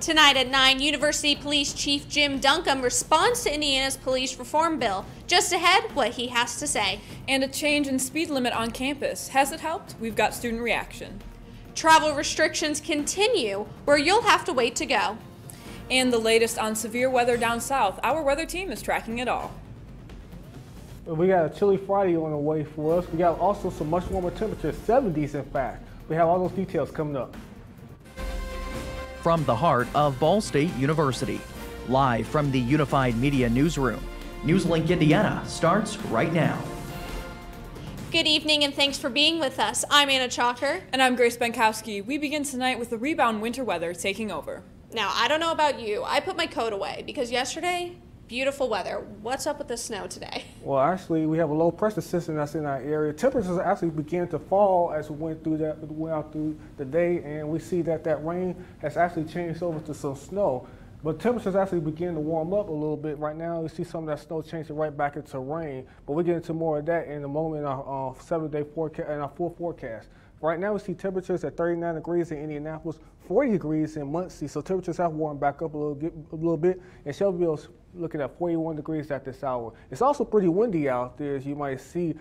Tonight at 9, University Police Chief Jim Duncombe responds to Indiana's police reform bill. Just ahead, what he has to say. And a change in speed limit on campus. Has it helped? We've got student reaction. Travel restrictions continue, where you'll have to wait to go. And the latest on severe weather down south. Our weather team is tracking it all. We got a chilly Friday on the way for us. We got also some much warmer temperatures, 70s in fact. We have all those details coming up. From the heart of Ball State University, live from the Unified Media Newsroom, NewsLink Indiana starts right now. Good evening and thanks for being with us. I'm Anna Chalker. And I'm Grace Benkowski. We begin tonight with the rebound winter weather taking over. Now, I don't know about you. I put my coat away because yesterday, beautiful weather. What's up with the snow today? Well, actually, we have a low pressure system that's in our area. Temperatures actually began to fall as we went out through the day, and we see that rain has actually changed over to some snow. But temperatures actually begin to warm up a little bit right now. We see some of that snow changing right back into rain. But we'll get into more of that in a moment in our 7-day forecast and our full forecast. Right now we see temperatures at 39 degrees in Indianapolis, 40 degrees in Muncie. So temperatures have warmed back up a little bit. And Shelbyville's looking at 41 degrees at this hour. It's also pretty windy out there, as you might see.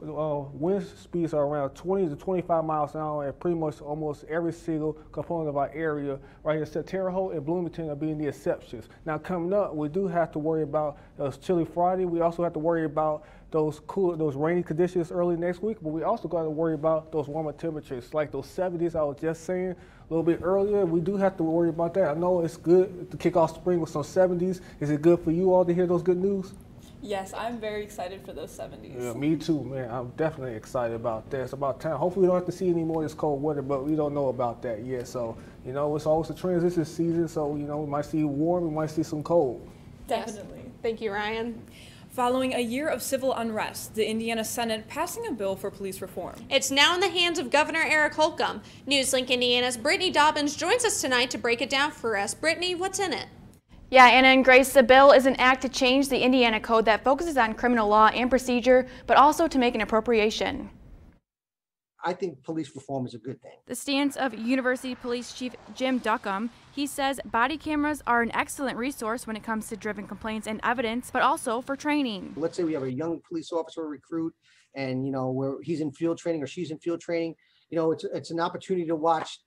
Wind speeds are around 20 to 25 miles an hour at pretty much almost every single component of our area. Right here, Terre Haute and Bloomington are being the exceptions. Now coming up, we do have to worry about those chilly Friday. We also have to worry about those rainy conditions early next week, but we also got to worry about those warmer temperatures, like those 70s I was just saying a little bit earlier. We do have to worry about that. I know it's good to kick off spring with some 70s. Is it good for you all to hear those good news? Yes, I'm very excited for those 70s. Yeah, me too, man. I'm definitely excited about that. It's about time. Hopefully we don't have to see any more of this cold weather, but we don't know about that yet. So, it's always a transition season, so, we might see warm, we might see some cold. Definitely. Yes. Thank you, Ryan. Following a year of civil unrest, the Indiana Senate passing a bill for police reform. It's now in the hands of Governor Eric Holcomb. NewsLink Indiana's Brittany Dobbins joins us tonight to break it down for us. Brittany, what's in it? Yeah, Anna and Grace, the bill is an act to change the Indiana code that focuses on criminal law and procedure, but also to make an appropriation. I think police reform is a good thing. The stance of University Police Chief Jim Duncombe, he says body cameras are an excellent resource when it comes to driven complaints and evidence, but also for training. Let's say we have a young police officer recruit and, where he's in field training or she's in field training, it's an opportunity to watch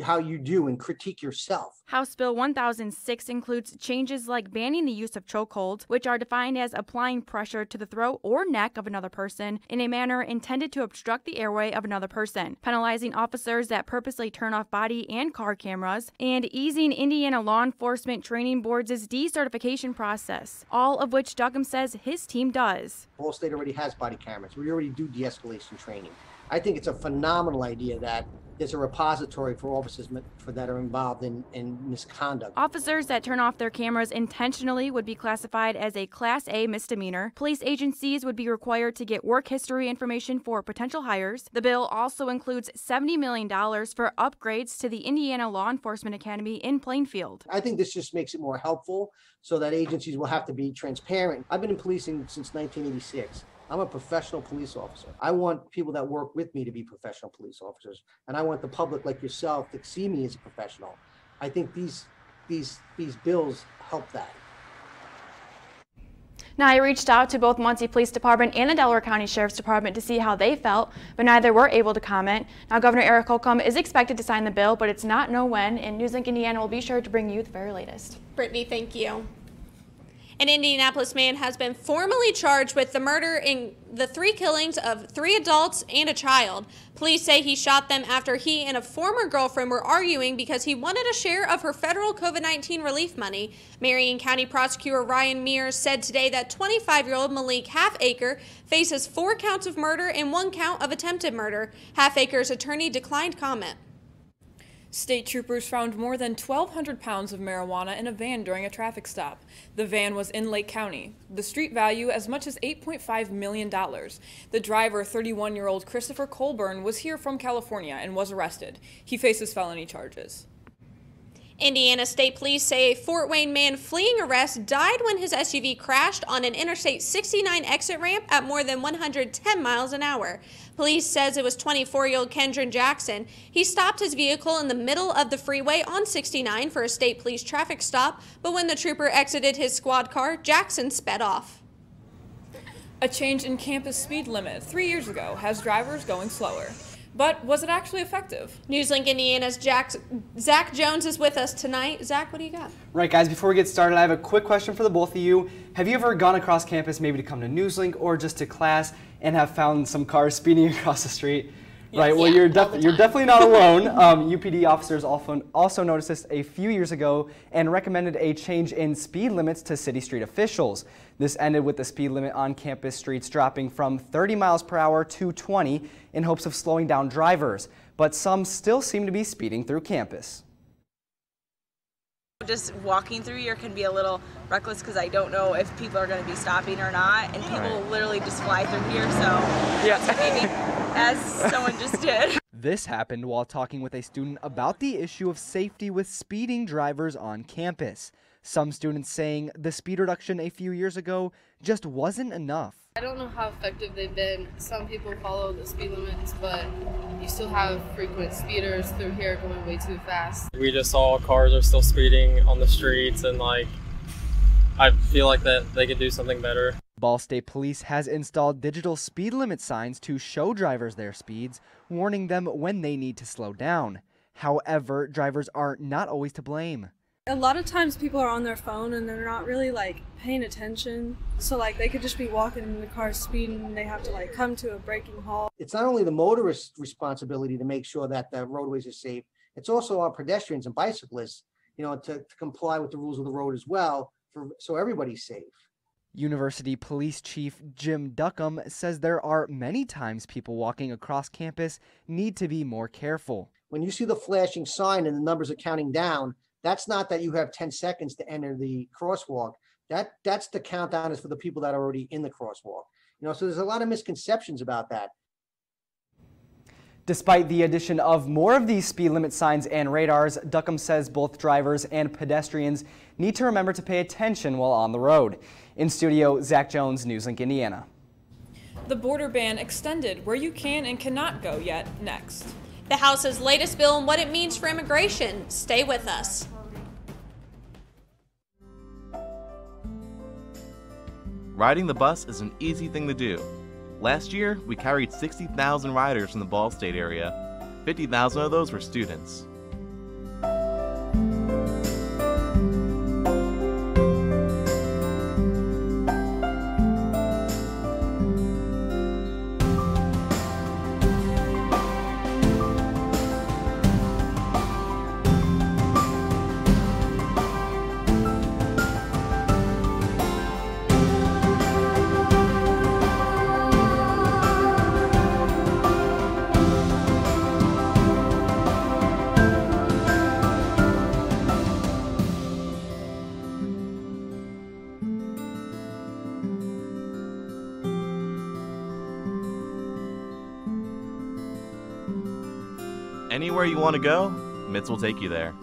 how you do and critique yourself. House Bill 1006 includes changes like banning the use of chokeholds, which are defined as applying pressure to the throat or neck of another person in a manner intended to obstruct the airway of another person, penalizing officers that purposely turn off body and car cameras, and easing Indiana Law Enforcement Training Board's decertification process, all of which Duncombe says his team does. Ball State already has body cameras. We already do de-escalation training. I think it's a phenomenal idea that there's a repository for officers that are involved in misconduct. Officers that turn off their cameras intentionally would be classified as a Class A misdemeanor. Police agencies would be required to get work history information for potential hires. The bill also includes $70 million for upgrades to the Indiana Law Enforcement Academy in Plainfield. I think this just makes it more helpful so that agencies will have to be transparent. I've been in policing since 1986. I'm a professional police officer. I want people that work with me to be professional police officers, and I want the public like yourself to see me as a professional. I think these bills help that. Now, I reached out to both Muncie Police Department and the Delaware County Sheriff's Department to see how they felt, but neither were able to comment. Now, Governor Eric Holcomb is expected to sign the bill, but it's not known when, and NewsLink Indiana will be sure to bring you the very latest. Brittany, thank you. An Indianapolis man has been formally charged with the murder in the 3 killings of 3 adults and a child. Police say he shot them after he and a former girlfriend were arguing because he wanted a share of her federal COVID-19 relief money. Marion County Prosecutor Ryan Mears said today that 25-year-old Malik Halfacre faces 4 counts of murder and 1 count of attempted murder. Halfacre's attorney declined comment. State troopers found more than 1,200 pounds of marijuana in a van during a traffic stop. The van was in Lake County. The street value as much as $8.5 million. The driver, 31-year-old Christopher Colburn, was here from California and was arrested. He faces felony charges. Indiana State Police say a Fort Wayne man fleeing arrest died when his SUV crashed on an Interstate 69 exit ramp at more than 110 miles an hour. Police says it was 24-year-old Kendron Jackson. He stopped his vehicle in the middle of the freeway on 69 for a state police traffic stop, but when the trooper exited his squad car, Jackson sped off. A change in campus speed limit 3 years ago has drivers going slower. But was it actually effective? NewsLink Indiana's Zach Jones is with us tonight. Zach, what do you got? Right, guys, before we get started, I have a quick question for the both of you. Have you ever gone across campus maybe to come to NewsLink or just to class and have found some cars speeding across the street? Yes. Right, well, you're definitely not alone. UPD officers also noticed this a few years ago and recommended a change in speed limits to city street officials. This ended with the speed limit on campus streets dropping from 30 miles per hour to 20 in hopes of slowing down drivers, but some still seem to be speeding through campus. Just walking through here can be a little reckless because I don't know if people are going to be stopping or not, and people literally just fly through here, so yeah. Maybe as someone just did. This happened while talking with a student about the issue of safety with speeding drivers on campus. Some students saying the speed reduction a few years ago just wasn't enough. I don't know how effective they've been. Some people follow the speed limits, but you still have frequent speeders through here going way too fast. We just saw cars are still speeding on the streets, and I feel like that they could do something better. Ball State Police has installed digital speed limit signs to show drivers their speeds, warning them when they need to slow down. However, drivers are not always to blame. A lot of times people are on their phone and they're not really paying attention. So they could just be walking in the car speeding and they have to come to a braking halt. It's not only the motorist's responsibility to make sure that the roadways are safe, it's also our pedestrians and bicyclists, to comply with the rules of the road as well, so everybody's safe. University Police Chief Jim Duckham says there are many times people walking across campus need to be more careful. When you see the flashing sign and the numbers are counting down, that's not that you have 10 seconds to enter the crosswalk. That's the countdown is for the people that are already in the crosswalk. So there's a lot of misconceptions about that. Despite the addition of more of these speed limit signs and radars, Duckham says both drivers and pedestrians need to remember to pay attention while on the road. In studio, Zach Jones, NewsLink Indiana. The border ban extended where you can and cannot go yet next. The House's latest bill and what it means for immigration. Stay with us. Riding the bus is an easy thing to do. Last year, we carried 60,000 riders from the Ball State area. 50,000 of those were students. Anywhere you want to go, MITS will take you there.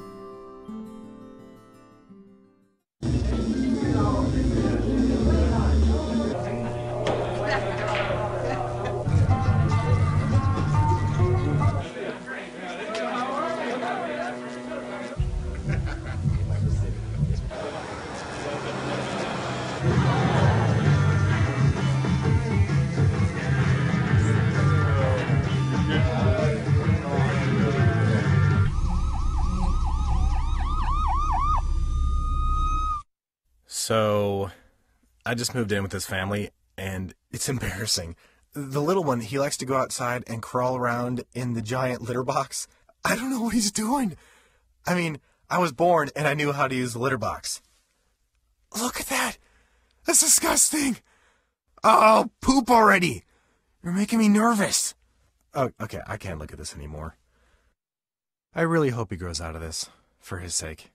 So, I just moved in with this family, and it's embarrassing. The little one, he likes to go outside and crawl around in the giant litter box. I don't know what he's doing. I mean, I was born and I knew how to use the litter box. Look at that! That's disgusting! Oh, poop already! You're making me nervous. Oh, okay, I can't look at this anymore. I really hope he grows out of this, for his sake.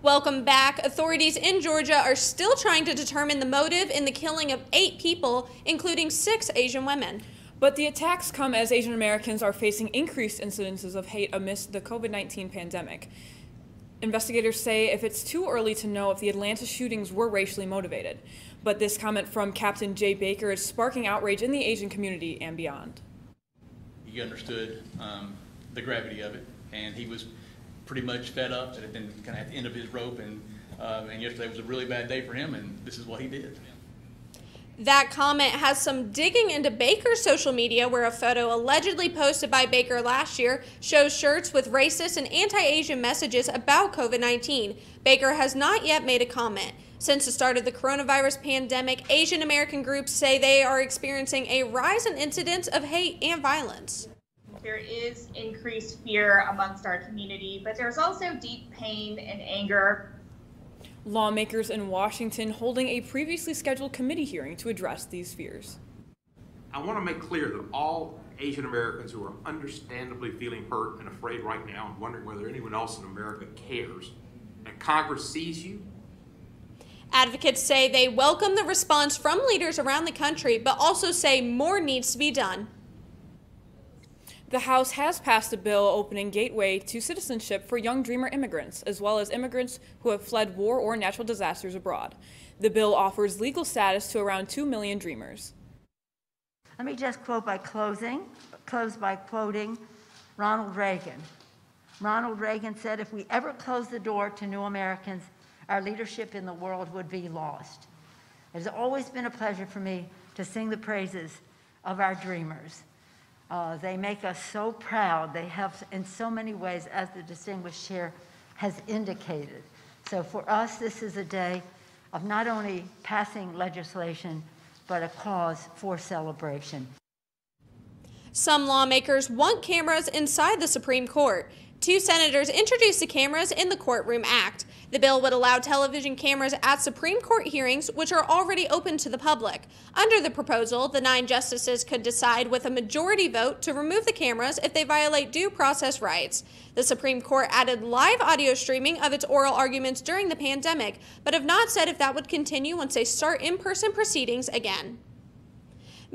Welcome back. Authorities in Georgia are still trying to determine the motive in the killing of 8 people, including 6 Asian women. But the attacks come as Asian Americans are facing increased incidences of hate amidst the COVID-19 pandemic. Investigators say if it's too early to know if the Atlanta shootings were racially motivated. But this comment from Captain Jay Baker is sparking outrage in the Asian community and beyond. He understood the gravity of it, and he was pretty much fed up and kind of at the end of his rope, and yesterday was a really bad day for him, and this is what he did. That comment has some digging into Baker's social media, where a photo allegedly posted by Baker last year shows shirts with racist and anti-Asian messages about COVID-19. Baker has not yet made a comment. Since the start of the coronavirus pandemic, Asian American groups say they are experiencing a rise in incidents of hate and violence. There is increased fear amongst our community, but there's also deep pain and anger. Lawmakers in Washington holding a previously scheduled committee hearing to address these fears. I want to make clear that all Asian Americans who are understandably feeling hurt and afraid right now and wondering whether anyone else in America cares, and Congress sees you. Advocates say they welcome the response from leaders around the country, but also say more needs to be done. The House has passed a bill opening gateway to citizenship for young dreamer immigrants, as well as immigrants who have fled war or natural disasters abroad. The bill offers legal status to around 2 million dreamers. Let me just close by quoting Ronald Reagan. Ronald Reagan said, if we ever close the door to new Americans, our leadership in the world would be lost. It has always been a pleasure for me to sing the praises of our dreamers. They make us so proud. They have in so many ways, as the distinguished chair has indicated. So for us, this is a day of not only passing legislation, but a cause for celebration. Some lawmakers want cameras inside the Supreme Court. 2 senators introduced the Cameras in the Courtroom Act. The bill would allow television cameras at Supreme Court hearings, which are already open to the public. Under the proposal, the 9 justices could decide with a majority vote to remove the cameras if they violate due process rights. The Supreme Court added live audio streaming of its oral arguments during the pandemic, but have not said if that would continue once they start in-person proceedings again.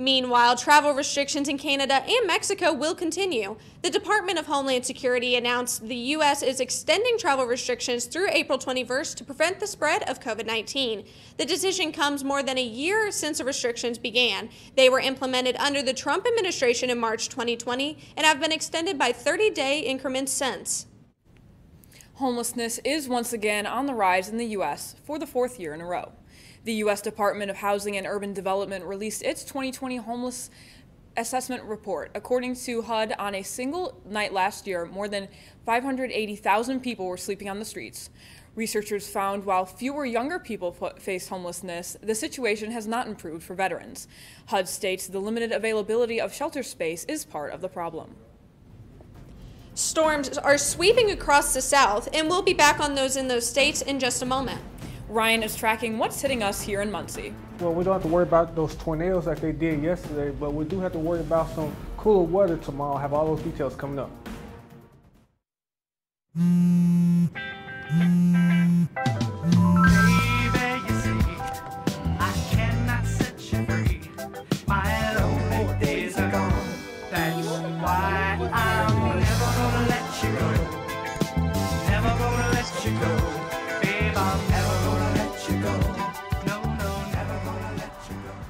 Meanwhile, travel restrictions in Canada and Mexico will continue. The Department of Homeland Security announced the U.S. is extending travel restrictions through April 21st to prevent the spread of COVID-19. The decision comes more than a year since the restrictions began. They were implemented under the Trump administration in March 2020 and have been extended by 30-day increments since. Homelessness is once again on the rise in the U.S. for the 4th year in a row. The U.S. Department of Housing and Urban Development released its 2020 homeless assessment report. According to HUD, on a single night last year, more than 580,000 people were sleeping on the streets. Researchers found while fewer younger people face homelessness, the situation has not improved for veterans. HUD states the limited availability of shelter space is part of the problem. Storms are sweeping across the South, and we'll be back on those in those states in just a moment. Ryan is tracking what's hitting us here in Muncie. Well, we don't have to worry about those tornadoes like they did yesterday, but we do have to worry about some cooler weather tomorrow. I'll have all those details coming up.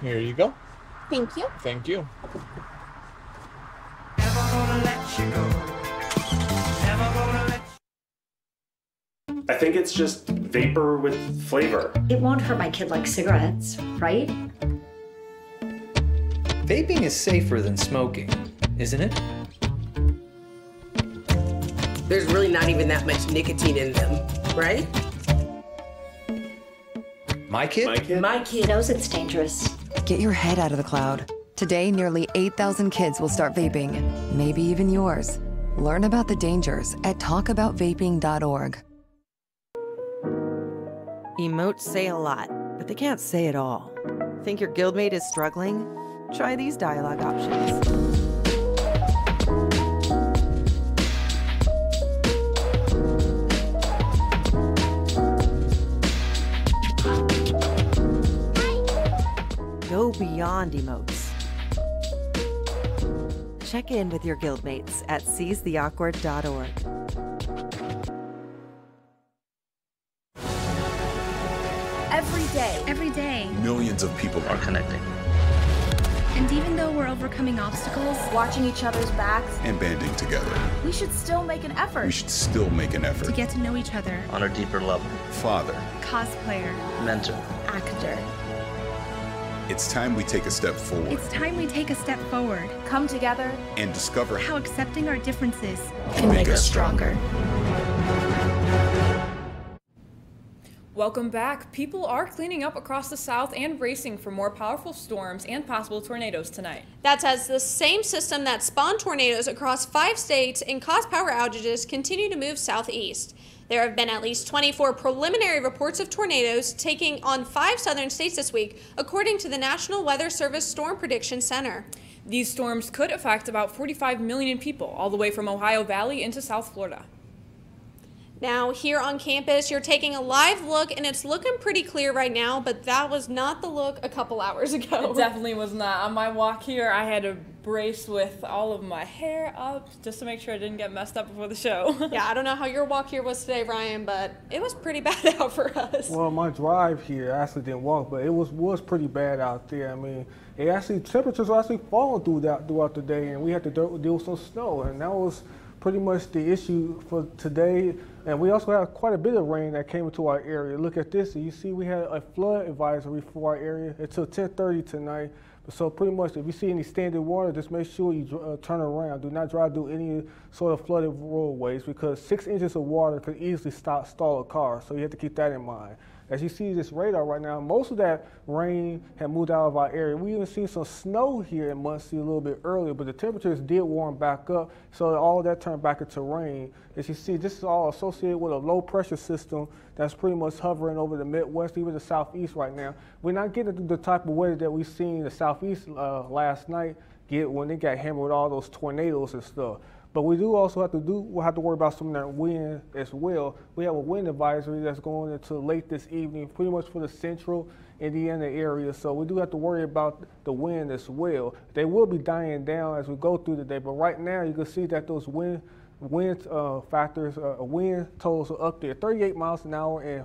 Here you go. Thank you. Thank you. I think it's just vapor with flavor. It won't hurt my kid like cigarettes, right? Vaping is safer than smoking, isn't it? There's really not even that much nicotine in them, right? My kid? My kid knows it's dangerous. Get your head out of the cloud. Today, nearly 8,000 kids will start vaping, maybe even yours. Learn about the dangers at talkaboutvaping.org. Emotes say a lot, but they can't say it all. Think your guildmate is struggling? Try these dialogue options. Go beyond emotes. Check in with your guildmates at seizetheawkward.org. Every day, millions of people are connecting. And even though we're overcoming obstacles, watching each other's backs, and banding together, we should still make an effort. We should still make an effort to get to know each other on a deeper level. Father, cosplayer, mentor, actor. It's time we take a step forward. It's time we take a step forward. Come together and discover how accepting our differences can make us stronger. Welcome back. People are cleaning up across the South and bracing for more powerful storms and possible tornadoes tonight. That's as the same system that spawned tornadoes across 5 states and caused power outages continue to move southeast. There have been at least 24 preliminary reports of tornadoes taking on 5 southern states this week, according to the National Weather Service Storm Prediction Center. These storms could affect about 45 million people, all the way from Ohio Valley into South Florida. Now, here on campus, you're taking a live look, and it's looking pretty clear right now, but that was not the look a couple hours ago. It definitely was not. On my walk here, I had to brace with all of my hair up just to make sure I didn't get messed up before the show. Yeah, I don't know how your walk here was today, Ryan, but it was pretty bad out for us. Well, my drive here, I actually didn't walk, but it was pretty bad out there. I mean, temperatures were actually falling throughout the day, and we had to deal with some snow, and that was pretty much the issue for today. And we also had quite a bit of rain that came into our area. Look at this. You see we had a flood advisory for our area until 10:30 tonight. So pretty much if you see any standing water, just make sure you turn around. Do not drive through any sort of flooded roadways because 6 inches of water could easily stall a car. So you have to keep that in mind. As you see this radar right now, most of that rain had moved out of our area. We even seen some snow here in Muncie a little bit earlier, but the temperatures did warm back up, so all of that turned back into rain. As you see, this is all associated with a low pressure system that's pretty much hovering over the Midwest, even the Southeast right now. We're not getting the type of weather that we seen in the Southeast last night get when they got hammered with all those tornadoes and stuff. But we do also have to worry about some of that wind as well. We have a wind advisory that's going into late this evening, pretty much for the central Indiana area. So we do have to worry about the wind as well. They will be dying down as we go through the day. But right now you can see that those wind factors, wind totals are up there. 38 miles an hour in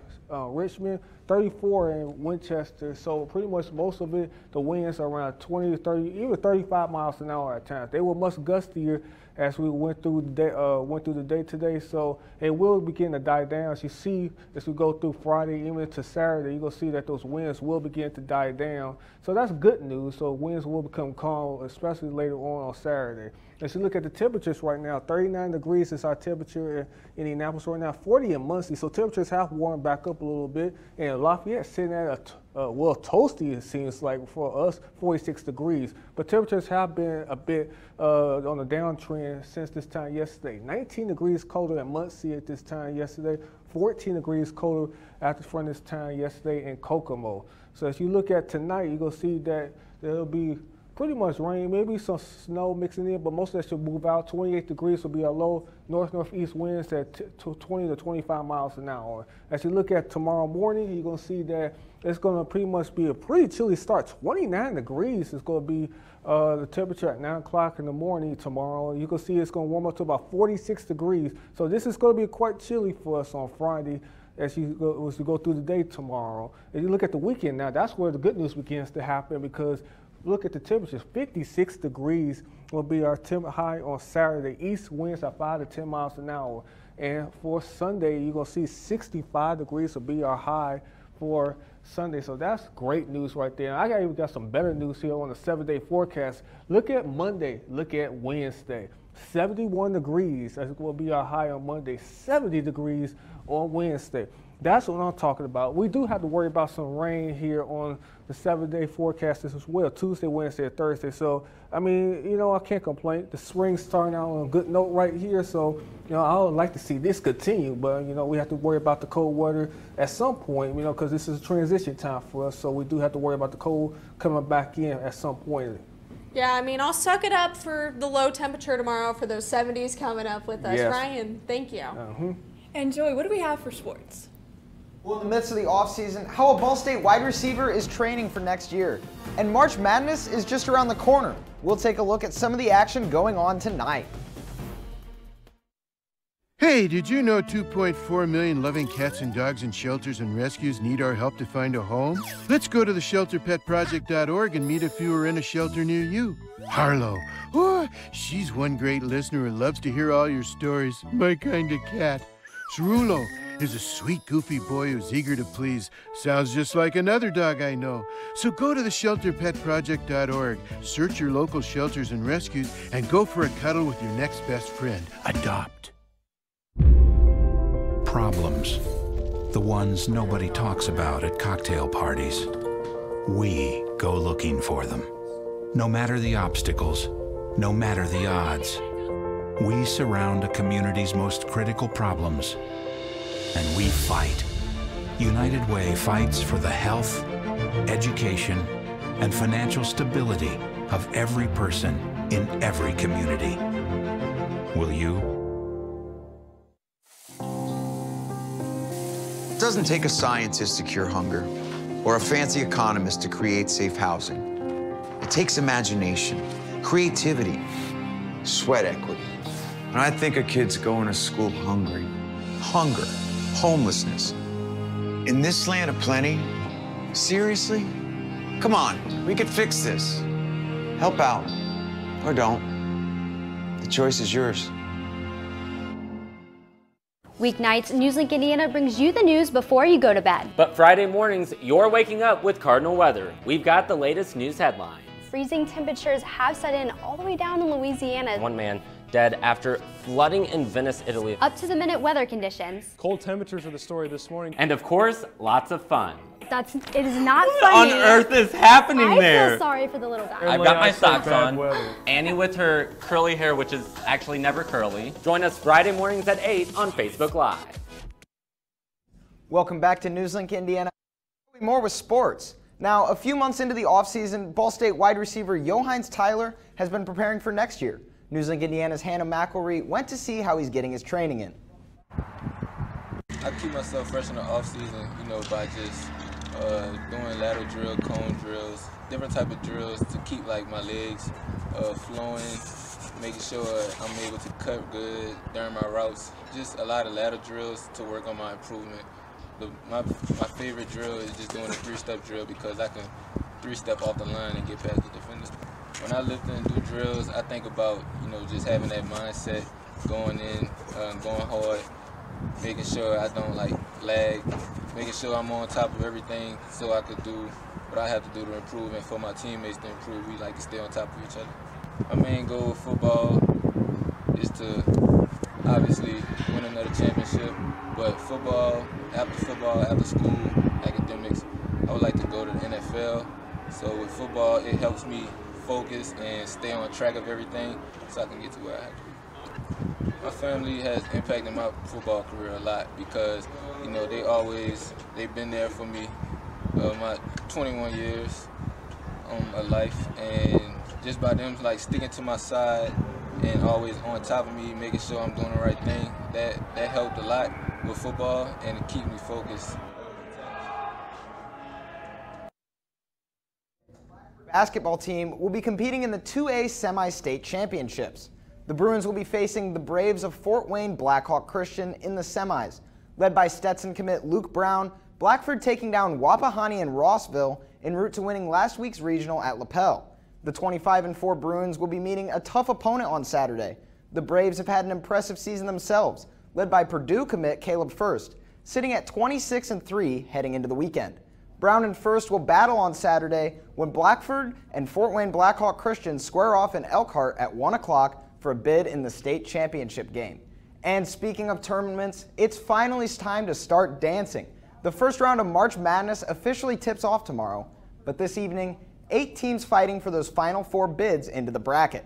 Richmond, 34 in Winchester. So pretty much most of it, the winds are around 20 to 30, even 35 miles an hour at times. They were much gustier as we went through the day today. So it will begin to die down. As you see, as we go through Friday, even into Saturday, you're gonna see that those winds will begin to die down. So that's good news. So winds will become calm, especially later on Saturday. As you look at the temperatures right now, 39 degrees is our temperature in Indianapolis right now, 40 in Muncie. So temperatures have warmed back up a little bit. And Lafayette sitting at well, toasty, it seems like for us, 46 degrees. But temperatures have been a bit on a downtrend since this time yesterday. 19 degrees colder in Muncie at this time yesterday, 14 degrees colder from this time yesterday in Kokomo. So as you look at tonight, you're going to see that there'll be pretty much rain, maybe some snow mixing in, but most of that should move out. 28 degrees will be our low. North-northeast winds at 20 to 25 miles an hour. As you look at tomorrow morning, you're going to see that it's going to pretty much be a pretty chilly start. 29 degrees is going to be the temperature at 9 o'clock in the morning tomorrow. You can see it's going to warm up to about 46 degrees. So this is going to be quite chilly for us on Friday as you go through the day tomorrow. If you look at the weekend now, that's where the good news begins to happen because look at the temperatures. 56 degrees will be our high on Saturday. East winds are 5 to 10 miles an hour. And for Sunday, you're going to see 65 degrees will be our high for Sunday. So that's great news right there. I even got some better news here on the 7-day forecast. Look at Monday. Look at Wednesday. 71 degrees will be our high on Monday. 70 degrees on Wednesday. That's what I'm talking about. We do have to worry about some rain here on the 7-day forecast as well, Tuesday, Wednesday, and Thursday. So, I mean, you know, I can't complain. The spring's starting out on a good note right here. So, you know, I would like to see this continue. But, you know, we have to worry about the cold weather at some point, you know, because this is a transition time for us. So we do have to worry about the cold coming back in at some point. Yeah, I mean, I'll suck it up for the low temperature tomorrow for those 70s coming up with us. Yes. Ryan, thank you. And Joey, what do we have for sports? Well, in the midst of the offseason, how a Ball State wide receiver is training for next year. And March Madness is just around the corner. We'll take a look at some of the action going on tonight. Hey, did you know 2.4 million loving cats and dogs in shelters and rescues need our help to find a home? Let's go to the shelterpetproject.org and meet a few who are in a shelter near you. Harlow, oh, she's one great listener who loves to hear all your stories. My kind of cat. Cerulo is a sweet, goofy boy who's eager to please. Sounds just like another dog I know. So go to the shelterpetproject.org, search your local shelters and rescues, and go for a cuddle with your next best friend. Adopt. Problems. The ones nobody talks about at cocktail parties. We go looking for them. No matter the obstacles, no matter the odds, we surround a community's most critical problems, and we fight. United Way fights for the health, education, and financial stability of every person in every community. Will you? It doesn't take a scientist to cure hunger or a fancy economist to create safe housing. It takes imagination, creativity, sweat equity. And I think of kids going to school hungry. Hunger, homelessness. In this land of plenty, seriously? Come on, we could fix this. Help out, or don't. The choice is yours. Weeknights, NewsLink Indiana brings you the news before you go to bed. But Friday mornings, you're waking up with Cardinal weather. We've got the latest news headlines. Freezing temperatures have set in all the way down in Louisiana. One man dead after flooding in Venice, Italy. Up to the minute weather conditions. Cold temperatures are the story this morning. And of course, lots of fun. It is not What funny. on earth is happening there? I feel sorry for the little guy. I've got my socks on. Annie with her curly hair, which is actually never curly. Join us Friday mornings at 8 on Facebook Live. Welcome back to NewsLink Indiana. More with sports. Now, a few months into the offseason, Ball State wide receiver Johannes Tyler has been preparing for next year. NewsLink Indiana's Hannah McElree went to see how he's getting his training in. I keep myself fresh in the offseason, by just doing lateral drill, cone drills, different type of drills to keep like my legs flowing, making sure I'm able to cut good during my routes. Just a lot of lateral drills to work on my improvement. My favorite drill is just doing a 3-step drill because I can 3-step off the line and get past the defenders. When I lift and do drills, I think about just having that mindset, going in, going hard, making sure I don't lag, making sure I'm on top of everything so I could do what I have to do to improve and for my teammates to improve. We like to stay on top of each other. My main goal with football is to obviously win another championship, but football, after school, academics, I would like to go to the NFL. So with football, it helps me focus and stay on track of everything so I can get to where I have to be. My family has impacted my football career a lot because, they've been there for me my 21 years of life, and just by them sticking to my side and always on top of me, making sure I'm doing the right thing, that helped a lot with football and it keeps me focused. Basketball team will be competing in the 2A semi-state championships. The Bruins will be facing the Braves of Fort Wayne Blackhawk Christian in the semis. Led by Stetson commit Luke Brown, Blackford taking down Wapahani and Rossville en route to winning last week's regional at Lapel. The 25-4 Bruins will be meeting a tough opponent on Saturday. The Braves have had an impressive season themselves, led by Purdue commit Caleb First, sitting at 26-3 heading into the weekend. Brown and First will battle on Saturday when Blackford and Fort Wayne Blackhawk Christian square off in Elkhart at 1 o'clock for a bid in the state championship game. And speaking of tournaments, it's finally time to start dancing. The first round of March Madness officially tips off tomorrow, but this evening, 8 teams fighting for those final 4 bids into the bracket.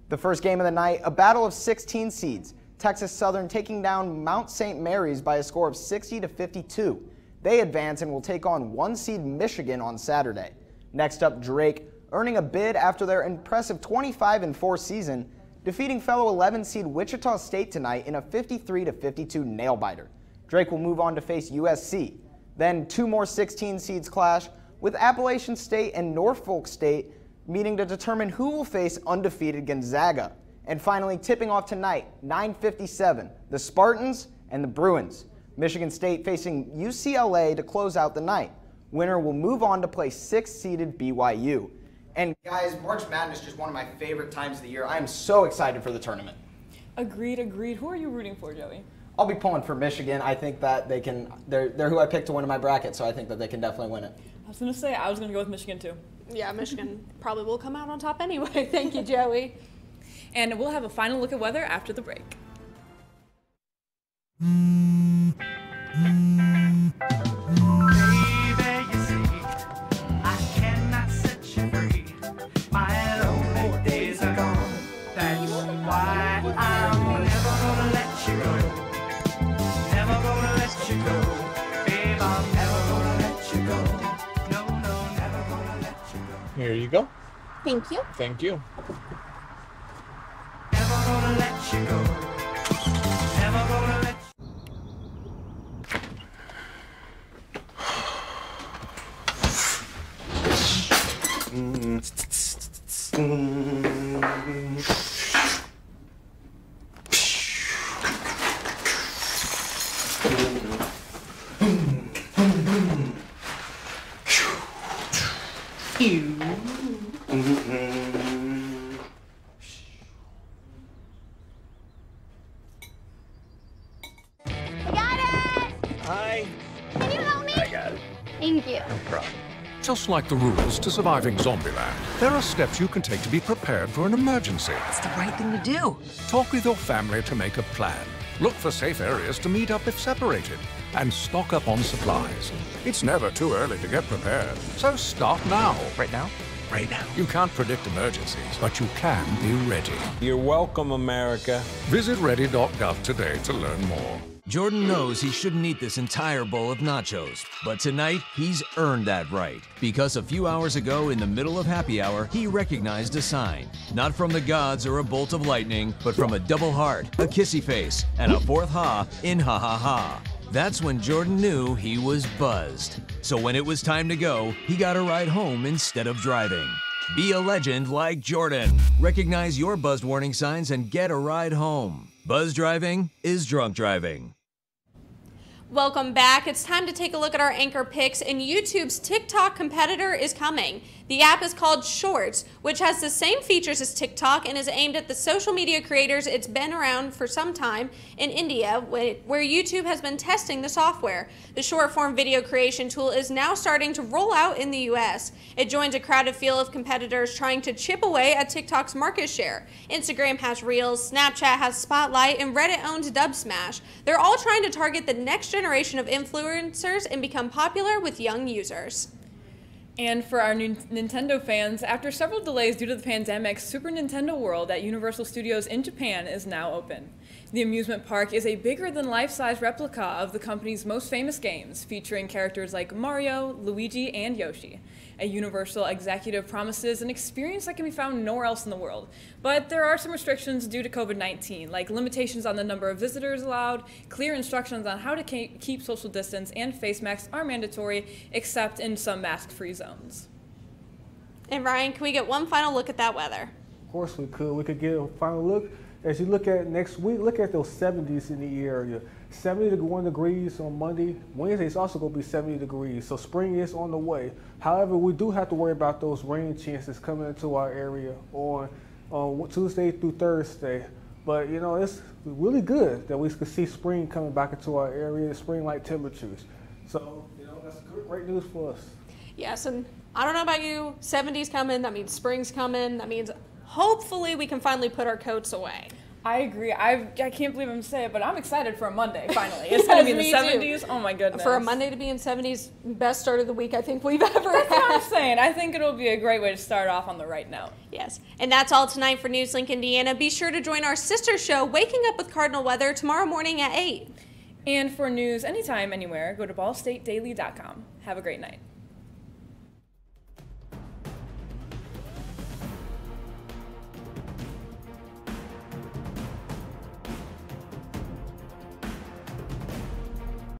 The first game of the night, a battle of 16 seeds, Texas Southern taking down Mount St. Mary's by a score of 60-52. They advance and will take on 1-seed Michigan on Saturday. Next up, Drake, earning a bid after their impressive 25-4 season, defeating fellow 11-seed Wichita State tonight in a 53-52 nail-biter. Drake will move on to face USC. Then 2 more 16 seeds clash, with Appalachian State and Norfolk State meeting to determine who will face undefeated Gonzaga. And finally, tipping off tonight, 9:57, the Spartans and the Bruins. Michigan State facing UCLA to close out the night. Winner will move on to play 6th-seeded BYU. And guys, March Madness is just one of my favorite times of the year. I am so excited for the tournament. Agreed, agreed. Who are you rooting for, Joey? I'll be pulling for Michigan. I think that they can, they're who I picked to win in my bracket, so I think that they can definitely win it. I was going to say, I was going to go with Michigan too. Yeah, Michigan probably will come out on top anyway. Thank you, Joey. And we'll have a final look at weather after the break. Here you go. Thank you. Thank you. Thank you. No problem. Just like the rules to surviving Zombieland, there are steps you can take to be prepared for an emergency. It's the right thing to do. Talk with your family to make a plan. Look for safe areas to meet up if separated. And stock up on supplies. It's never too early to get prepared, so start now. Right now? Right now. You can't predict emergencies, but you can be ready. You're welcome, America. Visit ready.gov today to learn more. Jordan knows he shouldn't eat this entire bowl of nachos, but tonight he's earned that right. Because a few hours ago, in the middle of happy hour, he recognized a sign. Not from the gods or a bolt of lightning, but from a double heart, a kissy face, and a fourth ha in ha ha ha. That's when Jordan knew he was buzzed. So when it was time to go, he got a ride home instead of driving. Be a legend like Jordan. Recognize your buzzed warning signs and get a ride home. Buzz driving is drunk driving. Welcome back. It's time to take a look at our anchor picks, and YouTube's TikTok competitor is coming. The app is called Shorts, which has the same features as TikTok and is aimed at the social media creators. It's been around for some time in India, where YouTube has been testing the software. The short-form video creation tool is now starting to roll out in the US. It joins a crowded field of competitors trying to chip away at TikTok's market share. Instagram has Reels, Snapchat has Spotlight, and Reddit owns Dubsmash. They're all trying to target the next generation of influencers and become popular with young users. And for our new Nintendo fans, after several delays due to the pandemic, Super Nintendo World at Universal Studios in Japan is now open. The amusement park is a bigger-than-life-size replica of the company's most famous games, featuring characters like Mario, Luigi, and Yoshi. A Universal executive promises an experience that can be found nowhere else in the world. But there are some restrictions due to COVID-19, like limitations on the number of visitors allowed, clear instructions on how to keep social distance, and face masks are mandatory, except in some mask-free zones. And Ryan, can we get one final look at that weather? Of course we could. We could get a final look. As you look at next week, look at those 70s in the area. 71 degrees on Monday. Wednesday is also going to be 70 degrees, so spring is on the way. However, we do have to worry about those rain chances coming into our area on Tuesday through Thursday. But, you know, it's really good that we can see spring coming back into our area, spring-like temperatures. So, you know, that's great news for us. Yes, and I don't know about you, 70s coming, that means spring's coming, that means hopefully we can finally put our coats away. I agree. I can't believe I'm saying it, but I'm excited for a Monday, finally. It's going to be in the 70s. Oh, my goodness. For a Monday to be in 70s, best start of the week I think we've ever had. That's what I'm saying. I think it'll be a great way to start off on the right note. Yes. And that's all tonight for NewsLink Indiana. Be sure to join our sister show, Waking Up with Cardinal Weather, tomorrow morning at 8. And for news anytime, anywhere, go to ballstatedaily.com. Have a great night.